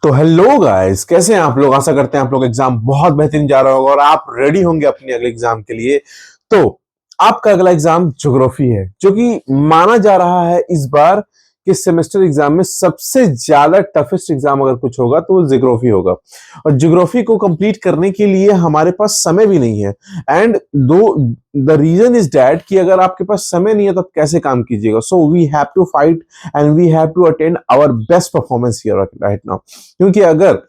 तो hello guys, कैसे हैं आप लोग। आशा करते हैं आप लोग एग्जाम बहुत बेहतरीन जा रहा होगा और आप रेडी होंगे अपने अगले एग्जाम के लिए। तो आपका अगला एग्जाम ज्योग्राफी है, जो कि माना जा रहा है इस बार कि सेमेस्टर एग्जाम में सबसे ज्यादा टफेस्ट एग्जाम अगर कुछ होगा तो वो ज्योग्राफी होगा। और ज्योग्राफी को कंप्लीट करने के लिए हमारे पास समय भी नहीं है। एंड दो द रीजन इज दैट कि अगर आपके पास समय नहीं है तो आप कैसे काम कीजिएगा। So we have to fight and we have to attend our best performance here right now. क्योंकि अगर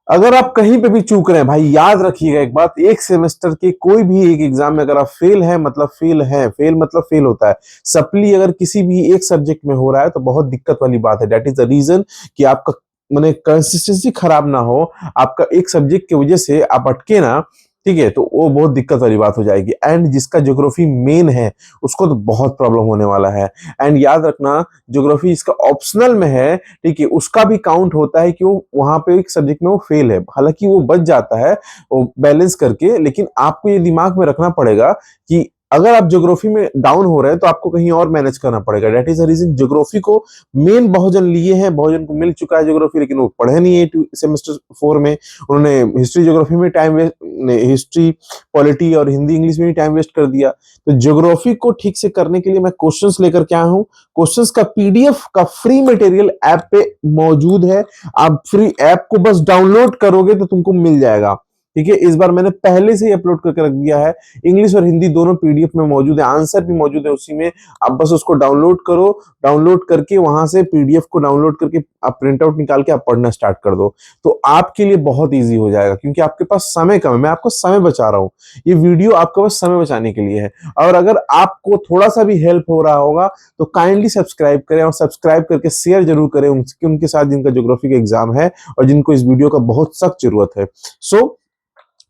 अगर आप कहीं पे भी चूक रहे हैं भाई, याद रखिएगा एक बात, एक सेमेस्टर के कोई भी एक एग्जाम में अगर आप फेल हैं मतलब फेल हैं, फेल मतलब फेल होता है। सप्ली अगर किसी भी एक सब्जेक्ट में हो रहा है तो बहुत दिक्कत वाली बात है। दैट इज द रीजन कि आपका माने कंसिस्टेंसी खराब ना हो, आपका एक सब्जेक्ट की वजह से आप अटके ना, ठीक है, तो वो बहुत दिक्कत वाली बात हो जाएगी। एंड जिसका ज्योग्राफी मेन है उसको तो बहुत प्रॉब्लम होने वाला है। एंड याद रखना, ज्योग्राफी इसका ऑप्शनल में है, ठीक है, उसका भी काउंट होता है कि वो वहां पे एक सब्जेक्ट में वो फेल है, हालांकि वो बच जाता है वो बैलेंस करके। लेकिन आपको ये दिमाग में रखना पड़ेगा कि अगर आप ज्योग्राफी में डाउन हो रहे हैं तो आपको कहीं और मैनेज करना पड़ेगा। That is the reason geography को मेन बहुजन लिए हैं, बहुजन को मिल चुका है ज्योग्राफी, लेकिन वो पढ़े नहीं है सेमेस्टर 4 में। उन्होंने हिस्ट्री ज्योग्राफी में टाइम वेस्ट, हिस्ट्री पॉलिटी और हिंदी इंग्लिश में भी टाइम वेस्ट कर दिया। तो ज्योग्राफी को ठीक से करने के लिए मैं क्वेश्चंस लेकर के आया हूं। क्वेश्चंस का पीडीएफ का फ्री मटेरियल ऐप पे मौजूद है। आप फ्री ऐप को बस डाउनलोड करोगे तो तुमको मिल जाएगा, ठीक है। इस बार मैंने पहले से ही अपलोड करके रख दिया है, इंग्लिश और हिंदी दोनों पीडीएफ में मौजूद है, आंसर भी मौजूद है उसी में। आप बस उसको डाउनलोड करो, डाउनलोड करके वहां से पीडीएफ को डाउनलोड करके आप प्रिंट आउट निकाल के आप पढ़ना स्टार्ट कर दो। तो आपके लिए बहुत ईजी हो जाएगा, क्योंकि आपके पास समय कम है। मैं आपको समय बचा रहा हूँ, ये वीडियो आपके पास समय बचाने के लिए है। और अगर आपको थोड़ा सा भी हेल्प हो रहा होगा तो काइंडली सब्सक्राइब करें, और सब्सक्राइब करके शेयर जरूर करें उनके साथ जिनका ज्योग्राफी का एग्जाम है और जिनको इस वीडियो का बहुत सख्त जरूरत है। सो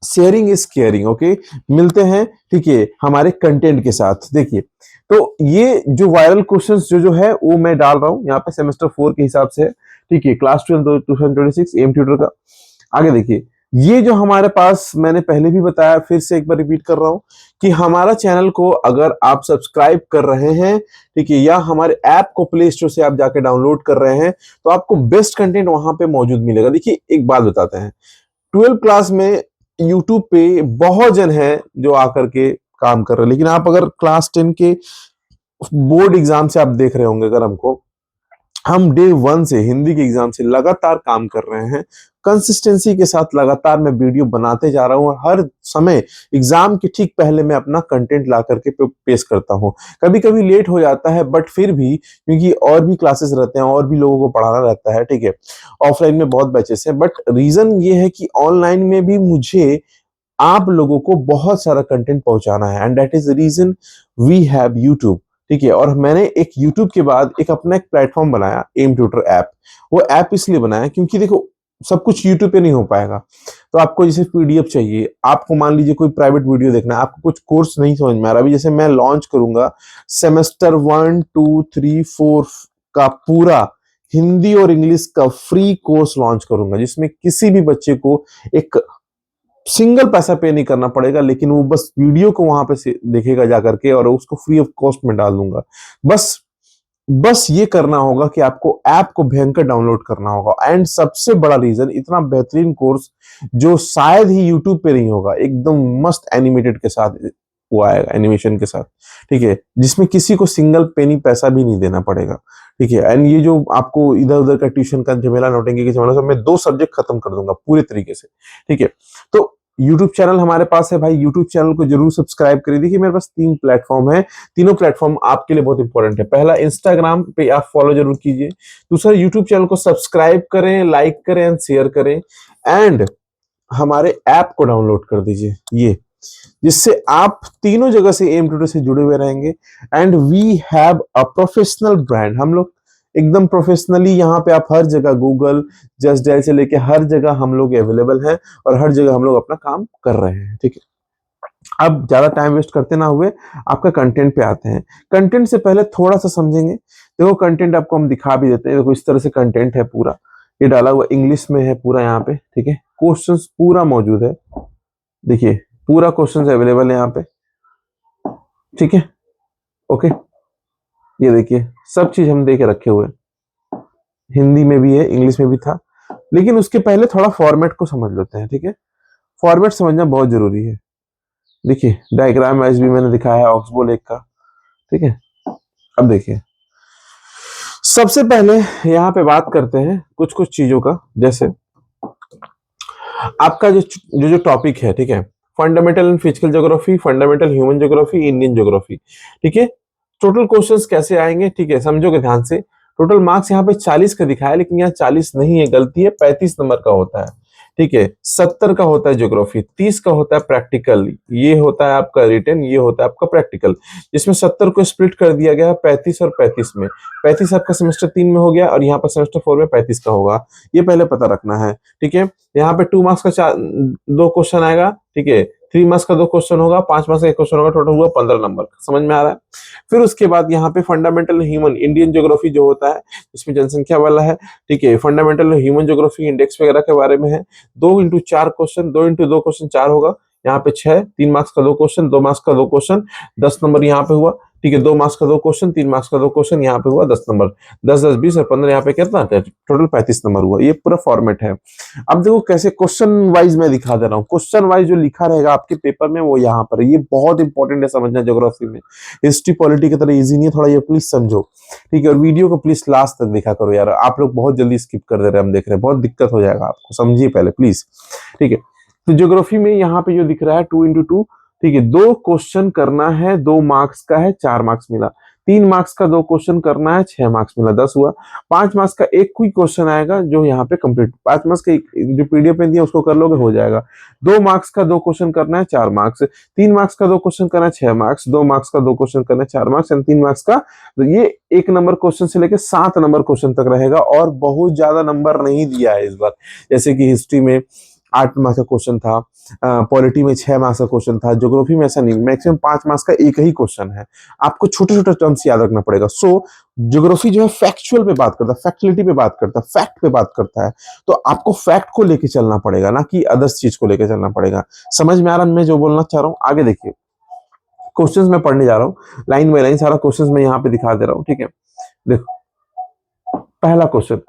शेयरिंग इज केयरिंग, ओके। मिलते हैं, ठीक है, हमारे कंटेंट के साथ। देखिए, तो ये जो वायरल क्वेश्चंस जो है वो मैं डाल रहा हूं यहाँ पे सेमेस्टर 4 के हिसाब से, ठीक है, क्लास 12 2026 एम ट्यूटर का। आगे देखिए, ये जो हमारे पास मैंने पहले भी बताया, फिर से एक बार रिपीट कर रहा हूं कि हमारा चैनल को अगर आप सब्सक्राइब कर रहे हैं, ठीक है, या हमारे ऐप को प्ले स्टोर से आप जाके डाउनलोड कर रहे हैं, तो आपको बेस्ट कंटेंट वहां पे मौजूद मिलेगा। देखिए, एक बात बताते हैं, 12 क्लास में यूट्यूब पे बहुत जन है जो आकर के काम कर रहे हैं, लेकिन आप अगर क्लास 10 के बोर्ड एग्जाम से आप देख रहे होंगे, अगर हमको, हम डे 1 से हिंदी के एग्जाम से लगातार काम कर रहे हैं, कंसिस्टेंसी के साथ लगातार मैं वीडियो बनाते जा रहा हूँ। हर समय एग्जाम के ठीक पहले मैं अपना कंटेंट ला करके पेश करता हूँ। कभी कभी लेट हो जाता है, बट फिर भी, क्योंकि और भी क्लासेस रहते हैं और भी लोगों को पढ़ाना रहता है, ठीक है, ऑफलाइन में बहुत बैचेस हैं, बट रीजन ये है कि ऑनलाइन में भी मुझे आप लोगों को बहुत सारा कंटेंट पहुंचाना है। And that is the reason we have YouTube, ठीक है। और मैंने एक यूट्यूब के बाद एक अपना एक प्लेटफॉर्म बनाया, एम ट्यूटर ऐप। वो ऐप इसलिए बनाया क्योंकि देखो, सब कुछ यूट्यूब पे नहीं हो पाएगा। तो आपको जैसे पीडीएफ चाहिए, आपको मान लीजिए कोई प्राइवेट वीडियो देखना है, आपको कुछ कोर्स नहीं समझ में आ रहा, अभी जैसे मैं लॉन्च करूंगा सेमेस्टर 1 2 3 4 का पूरा हिंदी और इंग्लिश का फ्री कोर्स लॉन्च करूंगा, जिसमें किसी भी बच्चे को एक सिंगल पैसा पे नहीं करना पड़ेगा, लेकिन वो बस वीडियो को वहां पे देखेगा जाकर के, और उसको फ्री ऑफ कॉस्ट में डाल दूंगा। बस बस ये करना होगा कि आपको ऐप को भयंकर डाउनलोड करना होगा। एंड सबसे बड़ा रीजन, इतना बेहतरीन कोर्स जो शायद ही यूट्यूब पे नहीं होगा, एकदम मस्त एनिमेटेड के साथ वो आएगा, एनिमेशन के साथ, ठीक है, जिसमें किसी को सिंगल पेनी पैसा भी नहीं देना पड़ेगा, ठीक है। एंड ये जो आपको इधर उधर का ट्यूशन का झमेला, नोटेंगे की झमेला, सब मैं 2 सब्जेक्ट खत्म कर दूंगा पूरे तरीके से, ठीक है। तो यूट्यूब चैनल हमारे पास है भाई, यूट्यूब चैनल को जरूर सब्सक्राइब करिए। देखिए, मेरे पास 3 प्लेटफॉर्म है, तीनों प्लेटफॉर्म आपके लिए बहुत इंपॉर्टेंट है। पहला, इंस्टाग्राम पे आप फॉलो जरूर कीजिए। दूसरा, यूट्यूब चैनल को सब्सक्राइब करें, लाइक करें एंड शेयर करें। एंड हमारे ऐप को डाउनलोड कर दीजिए, ये, जिससे आप तीनों जगह से एम ट्यूटर से जुड़े हुए रहेंगे। And we have a professional brand, हम लोग एकदम प्रोफेशनली यहाँ पे, आप हर जगह गूगल, जस्ट डायल से लेके हर जगह हम लोग अवेलेबल हैं, और हर जगह हम लोग अपना काम कर रहे हैं, ठीक है। अब ज्यादा टाइम वेस्ट करते ना हुए आपका कंटेंट पे आते हैं। कंटेंट से पहले थोड़ा सा समझेंगे। देखो, कंटेंट आपको हम दिखा भी देते हैं, देखो इस तरह से कंटेंट है पूरा, ये डाला हुआ इंग्लिश में है पूरा यहाँ पे, ठीक है। क्वेश्चंस पूरा मौजूद है, देखिए पूरा क्वेश्चंस अवेलेबल है यहाँ पे, ठीक है, ओके। ये देखिए, सब चीज हम दे के रखे हुए हैं, हिंदी में भी है, इंग्लिश में भी था। लेकिन उसके पहले थोड़ा फॉर्मेट को समझ लेते हैं, ठीक है। फॉर्मेट समझना बहुत जरूरी है। देखिए डायग्राम वाइज भी मैंने दिखाया है ऑक्सबो लेक का, ठीक है। अब देखिए सबसे पहले यहाँ पे बात करते हैं कुछ कुछ चीजों का, जैसे आपका जो जो जो टॉपिक है, ठीक है, fundamental in physical geography, fundamental human geography, Indian geography, ठीक है। टोटल क्वेश्चंस कैसे आएंगे, ठीक है, समझोगे ध्यान से। टोटल मार्क्स यहाँ पे 40 का दिखाया है, लेकिन यहाँ 40 नहीं है, गलती है, 35 नंबर का होता है, ठीक है। 70 का होता है ज्योग्राफी, 30 का होता है प्रैक्टिकल, ये होता है आपका रिटन, ये होता है आपका प्रैक्टिकल, जिसमें 70 को स्प्लिट कर दिया गया है 35 और 35 में। 35 आपका सेमेस्टर 3 में हो गया और यहाँ पर सेमेस्टर 4 में 35 का होगा, ये पहले पता रखना है, ठीक है। यहाँ पे 2 मार्क्स का दो क्वेश्चन आएगा, ठीक है। 3 मार्क्स का दो क्वेश्चन होगा, 5 मार्क्स का एक क्वेश्चन होगा, टोटल हुआ 15 नंबर, समझ में आ रहा है। फिर उसके बाद यहाँ पे फंडामेंटल ह्यूमन इंडियन ज्योग्राफी जो होता है, इसमें जनसंख्या वाला है, ठीक है। फंडामेंटल ह्यूमन ज्योग्राफी इंडेक्स वगैरह के बारे में है। 2 इंटू 4 क्वेश्चन, 2 इंटू 2 क्वेश्चन 4 होगा, यहाँ पे 6, 3 मार्क्स का दो क्वेश्चन, 2 मार्क्स का दो क्वेश्चन, 10 नंबर यहाँ पे हुआ, ठीक है। 2 मार्क्स का दो क्वेश्चन, 3 मार्क्स का दो क्वेश्चन, यहाँ पे हुआ 10 नंबर। 10 10 20 और 15, यहाँ पे कितना टोटल 35 नंबर हुआ। ये पूरा फॉर्मेट है। अब देखो कैसे क्वेश्चन वाइज मैं दिखा दे रहा हूँ, क्वेश्चन वाइज जो लिखा रहेगा आपके पेपर में वो यहाँ पर है। ये बहुत इंपॉर्टेंट है समझना ज्योग्राफी में, हिस्ट्री पॉलिटी की तरह इजी नहीं है, थोड़ा ये प्लीज समझो, ठीक है। और वीडियो को प्लीज लास्ट तक देखा करो यार, आप लोग बहुत जल्दी स्किप कर दे रहे हैं, हम देख रहे हैं, बहुत दिक्कत हो जाएगा आपको, समझिए पहले प्लीज, ठीक है। तो ज्योग्राफी में यहाँ पे जो दिख रहा है 2 इंटू 2, ठीक है, दो क्वेश्चन करना है, 2 मार्क्स का है, 4 मार्क्स मिला। 3 मार्क्स का दो क्वेश्चन करना है, 6 मार्क्स मिला, 10 हुआ। 5 मार्क्स का एक कोई क्वेश्चन आएगा जो यहाँ पे कंप्लीट, 5 मार्क्स का जो पीडीएफ में दिया उसको कर लोगे, हो जाएगा। 2 मार्क्स का दो क्वेश्चन करना है, 4 मार्क्स। 3 मार्क्स का दो क्वेश्चन करना है, 6 मार्क्स। 2 मार्क्स का दो क्वेश्चन करना है, 4 मार्क्स एंड 3 मार्क्स का, तो ये 1 नंबर क्वेश्चन से लेकर 7 नंबर क्वेश्चन तक रहेगा, और बहुत ज्यादा नंबर नहीं दिया है इस बार। जैसे कि हिस्ट्री में 8 मार्क्स का क्वेश्चन था, पॉलिटी में 6 मार्क्स का क्वेश्चन था, ज्योग्राफी में ऐसा नहीं, मैक्सिमम 5 मार्क्स का एक ही क्वेश्चन है। आपको छोटे छोटे टर्म्स याद रखना पड़ेगा। सो ज्योग्राफी जो है फैक्चुअल पे बात करता है, फैक्चुअलिटी पे बात करता है, फैक्ट पे बात करता है। तो आपको फैक्ट को लेके चलना पड़ेगा, ना कि अदर्स चीज को लेके चलना पड़ेगा। समझ में आ रहा है मैं जो बोलना चाह रहा हूँ? आगे देखिए, क्वेश्चंस मैं पढ़ने जा रहा हूँ लाइन बाय लाइन, सारा क्वेश्चंस मैं यहाँ पे दिखा दे रहा हूँ, ठीक है। देखो पहला question,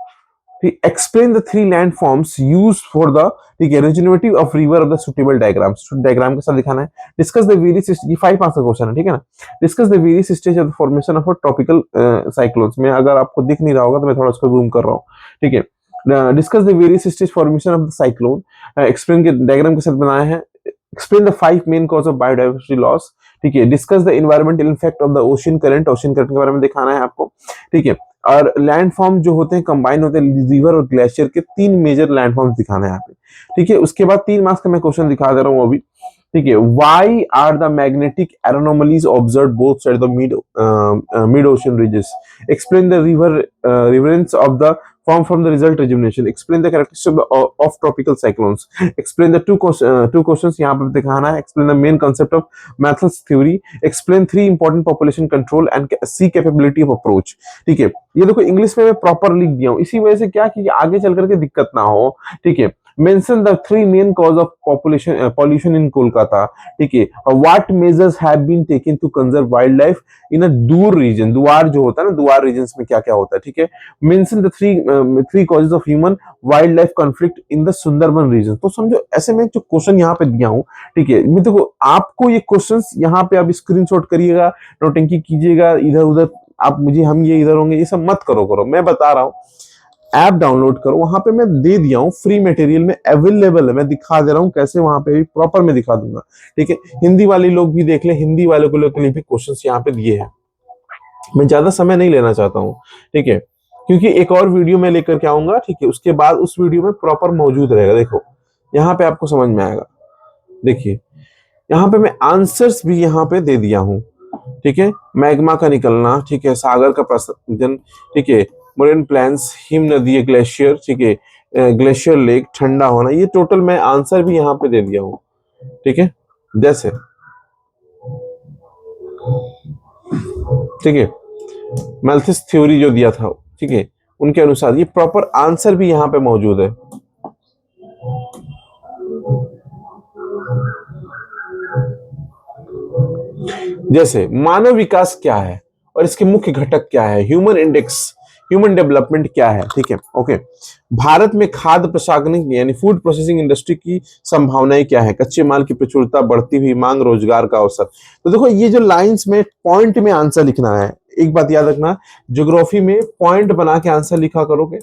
explain the three landforms used for the, ठीक है, regenerative of river of the suitable diagrams, diagram के साथ दिखाना है। डिस्कस द वेरियस, ये 5 मार्क्स का क्वेश्चन है, ठीक है ना। Discuss the various stage of the formation of a tropical cyclones में, अगर आपको दिख नहीं रहा होगा तो मैं थोड़ा उसको जूम कर रहा हूँ, ठीक है। Discuss the various stage formation of the cyclone, explain के डायग्राम के साथ बनाया है। Explain the 5 main cause of biodiversity loss, ठीक है। Discuss the environmental effect of the ocean current, ocean current के बारे में दिखाना है आपको, ठीक है। और लैंड फॉर्म जो होते हैं कंबाइन होते हैं, रिवर और ग्लेशियर के 3 मेजर लैंड फॉर्म्स दिखाना है यहाँ पे, ठीक है। उसके बाद 3 मार्क्स का मैं क्वेश्चन दिखा दे रहा हूँ अभी, ठीक है। Why are the magnetic anomalies observe both side the mid ocean ridges, explain the reverence of the form from the result rejuvenation, explain the characteristics of tropical cyclones, explain the two questions यहाँ पे दिखाना है, explain the main concept of Mathel's theory, explain 3 important population control and C capability of approach, ठीक है। ये देखो English में मैं प्रॉपर लिख दिया हूँ, इसी वजह से क्या कि आगे चल करके दिक्कत ना हो, ठीक है। mention the 3 main cause of pollution in Kolkata, ठीक है। what measures have been taken to conserve wildlife in a दूर region, दुआर जो होता है ना, दुआर regions में क्या क्या होता है, ठीक है। mention the three causes of human wildlife conflict in the Sundarban region। तो समझो ऐसे में जो क्वेश्चन यहाँ पे दिया हूँ, ठीक है। मैं देखो आपको ये क्वेश्चंस यहाँ पे आप स्क्रीनशॉट करिएगा, नोटिंग कीजिएगा, इधर उधर आप मुझे हम ये इधर होंगे, ये सब मत करो, मैं बता रहा हूँ। ऐप डाउनलोड करो, वहां पे मैं दे दिया हूँ, फ्री मटेरियल में अवेलेबल है, मैं दिखा दे रहा हूँ कैसे, वहां पे भी प्रॉपर मैं दिखा दूंगा, ठीक है। हिंदी वाले लोग भी देख ले, हिंदी वालों के लिए भी क्वेश्चंस यहाँ पे दिए हैं। मैं ज्यादा समय नहीं लेना चाहता हूँ, ठीक है, क्योंकि एक और वीडियो में लेकर के आऊंगा, ठीक है। उसके बाद उस वीडियो में प्रॉपर मौजूद रहेगा। देखो यहाँ पे आपको समझ में आएगा, देखिए यहाँ पे मैं आंसर्स भी यहाँ पे दे दिया हूँ, ठीक है। मैग्मा का निकलना, ठीक है, सागर का प्रसरण, ठीक है, मोरेन प्लेन्स, हिम नदी, ग्लेशियर, ठीक है, ग्लेशियर लेक, ठंडा होना, ये टोटल मैं आंसर भी यहाँ पे दे दिया हूँ, ठीक है। जैसे ठीक है, मैल्थिस थ्योरी जो दिया था, ठीक है, उनके अनुसार ये प्रॉपर आंसर भी यहाँ पे मौजूद है। जैसे मानव विकास क्या है और इसके मुख्य घटक क्या है, ह्यूमन इंडेक्स, ह्यूमन डेवलपमेंट क्या है, ठीक है, ओके। भारत में खाद्य प्रसंस्करण यानी फूड प्रोसेसिंग इंडस्ट्री की संभावनाएं क्या है, कच्चे माल की प्रचुरता, बढ़ती हुई मांग, रोजगार का अवसर। तो देखो ये जो लाइंस में पॉइंट में आंसर लिखना है, एक बात याद रखना, ज्योग्राफी में पॉइंट बना के आंसर लिखा करोगे,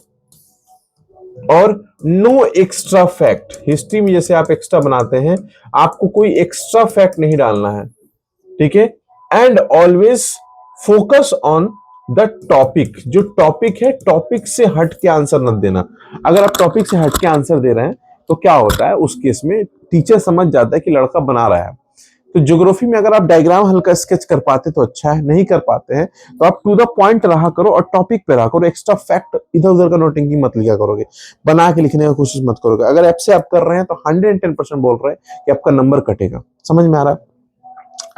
और नो एक्स्ट्रा फैक्ट। हिस्ट्री में जैसे आप एक्स्ट्रा बनाते हैं, आपको कोई एक्स्ट्रा फैक्ट नहीं डालना है, ठीक है। And always focus on the topic. जो टॉपिक है, टॉपिक से हट के आंसर मत देना। अगर आप टॉपिक से हट के आंसर दे रहे हैं तो क्या होता है, उस केस में टीचर समझ जाता है कि लड़का बना रहा है। तो ज्योग्राफी में अगर आप डायग्राम हल्का स्केच कर पाते तो अच्छा है, नहीं कर पाते हैं तो आप टू द पॉइंट रहा करो और टॉपिक पे रहा करो। एक्स्ट्रा फैक्ट इधर उधर का नोटिंग मत लिखा करोगे, बना के लिखने की कोशिश मत करोगे। अगर ऐप से आप कर रहे हैं तो 110% बोल रहे हैं कि आपका नंबर कटेगा। समझ में आ रहा है?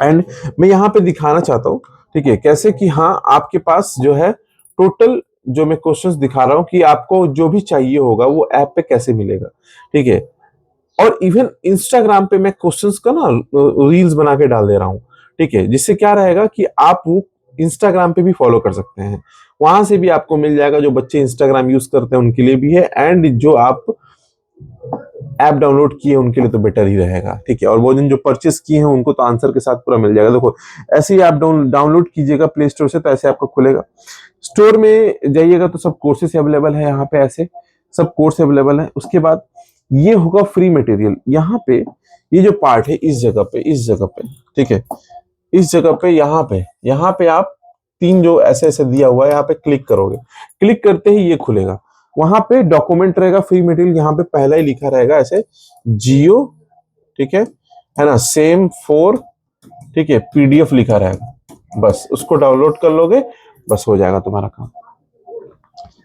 एंड मैं यहाँ पे दिखाना चाहता हूँ, ठीक है, कैसे कि हाँ आपके पास जो है टोटल जो मैं क्वेश्चंस दिखा रहा हूँ कि आपको जो भी चाहिए होगा वो ऐप पे कैसे मिलेगा, ठीक है। और इवन इंस्टाग्राम पे मैं क्वेश्चंस का ना रील्स बना के डाल दे रहा हूँ, ठीक है, जिससे क्या रहेगा कि आप वो इंस्टाग्राम पे भी फॉलो कर सकते हैं, वहां से भी आपको मिल जाएगा। जो बच्चे इंस्टाग्राम यूज करते हैं उनके लिए भी है, एंड जो आप ऐप डाउनलोड किए उनके लिए तो बेटर ही रहेगा, ठीक है। और वो जो परचेस किए हैं उनको तो आंसर के साथ पूरा मिल जाएगा। देखो ऐसे ही आप डाउनलोड कीजिएगा प्ले स्टोर से, तो ऐसे आपको खुलेगा। स्टोर में जाइएगा तो सब कोर्सेस अवेलेबल है, यहाँ पे ऐसे सब कोर्स अवेलेबल है। उसके बाद ये होगा फ्री मटेरियल। यहाँ पे ये जो पार्ट है इस जगह पे, ठीक है, इस जगह पे यहाँ पे आप तीन जो ऐसे ऐसे दिया हुआ है यहाँ पे क्लिक करोगे। क्लिक करते ही ये खुलेगा, वहां पे डॉक्यूमेंट रहेगा फ्री मटेरियल। यहाँ पे पहला ही लिखा रहेगा ऐसे जियो, ठीक है ना, सेम फोर, ठीक है, पीडीएफ लिखा रहेगा, बस उसको डाउनलोड कर लोगे, बस हो जाएगा तुम्हारा काम।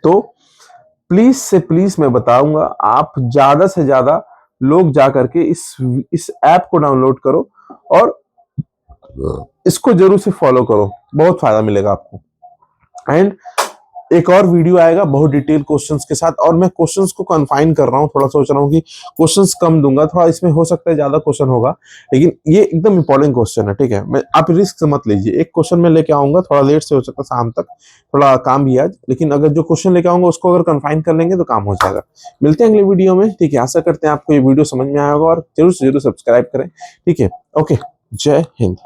तो प्लीज से प्लीज मैं बताऊंगा, आप ज्यादा से ज्यादा लोग जा करके इस ऐप को डाउनलोड करो और इसको जरूर से फॉलो करो, बहुत फायदा मिलेगा आपको। एंड एक और वीडियो आएगा बहुत डिटेल क्वेश्चंस के साथ, और मैं क्वेश्चंस को कन्फाइन कर रहा हूँ, थोड़ा सोच रहा हूँ कि क्वेश्चंस कम दूंगा, थोड़ा इसमें हो सकता है ज्यादा क्वेश्चन होगा, लेकिन ये एकदम इंपॉर्टेंट क्वेश्चन है, ठीक है। मैं आप रिस्क मत लीजिए, एक क्वेश्चन में लेके आऊंगा, थोड़ा लेट से हो सकता है, शाम तक थोड़ा काम भी आज, लेकिन अगर जो क्वेश्चन लेके आऊंगा उसको अगर कन्फाइन कर लेंगे तो काम हो जाएगा। मिलते हैं अगले वीडियो में, ठीक है। आशा करते हैं आपको ये वीडियो समझ में आया होगा, और जरूर से जरूर सब्सक्राइब करें, ठीक है। ओके, जय हिंद।